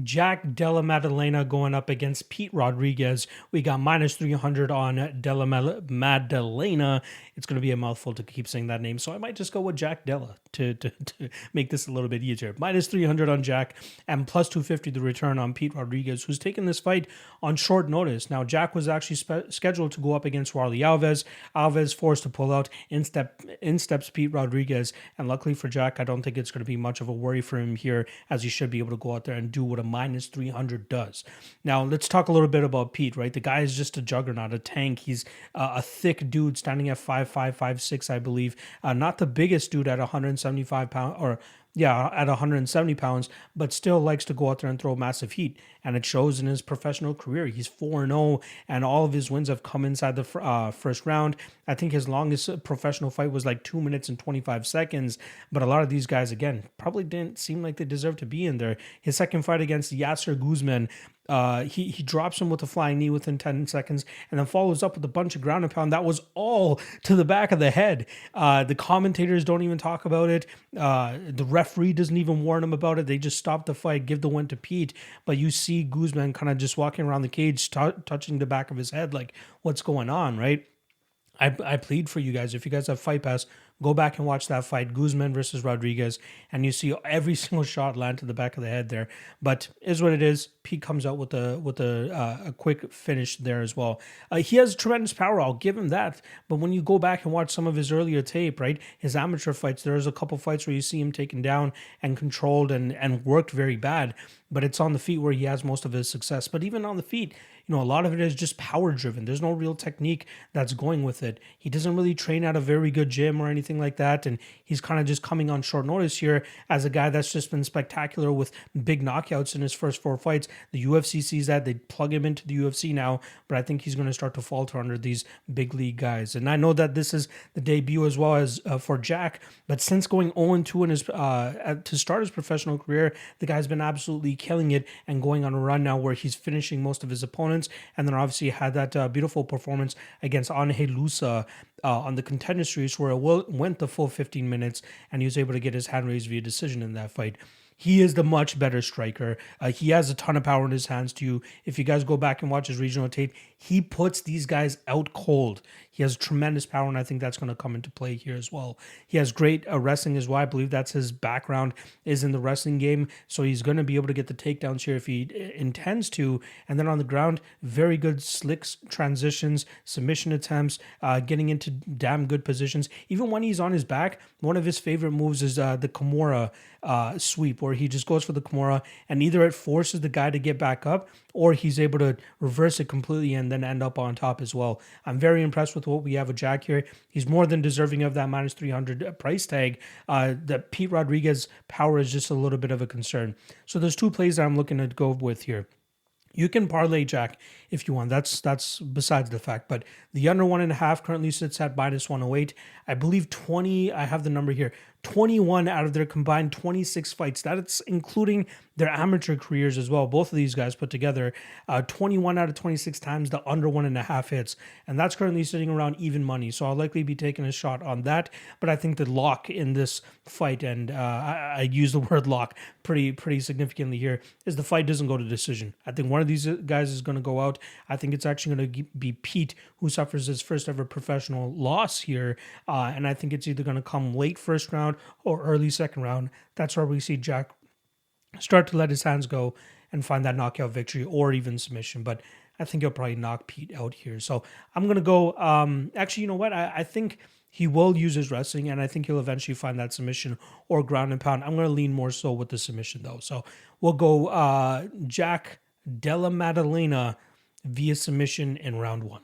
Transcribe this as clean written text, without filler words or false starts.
Jack Della Maddalena going up against Pete Rodriguez. We got minus 300 on Maddalena. It's going to be a mouthful to keep saying that name, so I might just go with Jack Della to make this a little bit easier. Minus 300 on Jack and plus 250 the return on Pete Rodriguez, who's taken this fight on short notice. Now, Jack was actually scheduled to go up against Warlley Alves. Alves forced to pull out. In steps Pete Rodriguez, and luckily for Jack, I don't think it's going to be much of a worry for him here, as he should be able to go out there and do what a minus 300 does. Now, let's talk a little bit about Pete, right? The guy is just a juggernaut, a tank. He's a thick dude standing at 5'5", 5'6", I believe. Not the biggest dude at 175 pounds, or yeah, at 170 pounds, but still likes to go out there and throw massive heat. And it shows in his professional career. He's 4-0, and all of his wins have come inside the first round. I think his longest professional fight was like 2 minutes and 25 seconds. But a lot of these guys, again, probably didn't seem like they deserved to be in there. His second fight against Yasser Guzman, he drops him with a flying knee within 10 seconds and then follows up with a bunch of ground and pound. That was all to the back of the head. The commentators don't even talk about it. The referee doesn't even warn him about it. They just stop the fight, give the win to Pete. But you see Guzman kind of just walking around the cage, touching the back of his head, like, what's going on, right? I plead for you guys. If you guys have Fight Pass, go back and watch that fight, Guzman versus Rodriguez, and you see every single shot land to the back of the head there. But is what it is. Pete comes out with a quick finish there as well. He has tremendous power. I'll give him that. But when you go back and watch some of his earlier tape, right, his amateur fights, there's a couple fights where you see him taken down and controlled and worked very bad. But it's on the feet where he has most of his success. But even on the feet, a lot of it is just power driven. There's no real technique that's going with it. He doesn't really train at a very good gym or anything like that. And he's kind of just coming on short notice here as a guy that's just been spectacular with big knockouts in his first 4 fights. The UFC sees that. They plug him into the UFC now. But I think he's going to start to falter under these big league guys. And I know that this is the debut as well as for Jack. But since going 0-2 in his to start his professional career, the guy's been absolutely killing it and going on a run now where he's finishing most of his opponents. And then obviously had that beautiful performance against Angel Lusa on the Contender Series, where it went the full 15 minutes and he was able to get his hand raised via decision in that fight. He is the much better striker. He has a ton of power in his hands too. If you guys go back and watch his regional tape, he puts these guys out cold. He has tremendous power, and I think that's going to come into play here as well. He has great wrestling as well. I believe that's his background is in the wrestling game, so he's going to be able to get the takedowns here if he intends to. And then on the ground, very good slick transitions, submission attempts, getting into damn good positions. Even when he's on his back, one of his favorite moves is the Kimura sweep, where he just goes for the Kimura, and either it forces the guy to get back up or he's able to reverse it completely and then end up on top as well. I'm very impressed with what we have with Jack here. He's more than deserving of that minus 300 price tag. The Pete Rodriguez power is just a little bit of a concern. So there's 2 plays that I'm looking to go with here. You can parlay Jack if you want. That's besides the fact. But the under 1.5 currently sits at minus 108. I believe 20, I have the number here, 21 out of their combined 26 fights. That's including their amateur careers as well. Both of these guys put together, 21 out of 26 times the under 1.5 hits. And that's currently sitting around even money. So I'll likely be taking a shot on that. But I think the lock in this fight, and I use the word lock pretty significantly here, is the fight doesn't go to decision. I think one of these guys is going to go out. I think it's actually going to be Pete, who suffers his first ever professional loss here. And I think it's either going to come late first round or early second round. That's where we see Jack start to let his hands go and find that knockout victory or even submission. But I think he'll probably knock Pete out here. So I'm going to go, actually, you know what? I think he will use his wrestling, and I think he'll eventually find that submission or ground and pound. I'm going to lean more so with the submission, though. So we'll go Jack Della Maddalena via submission in round 1.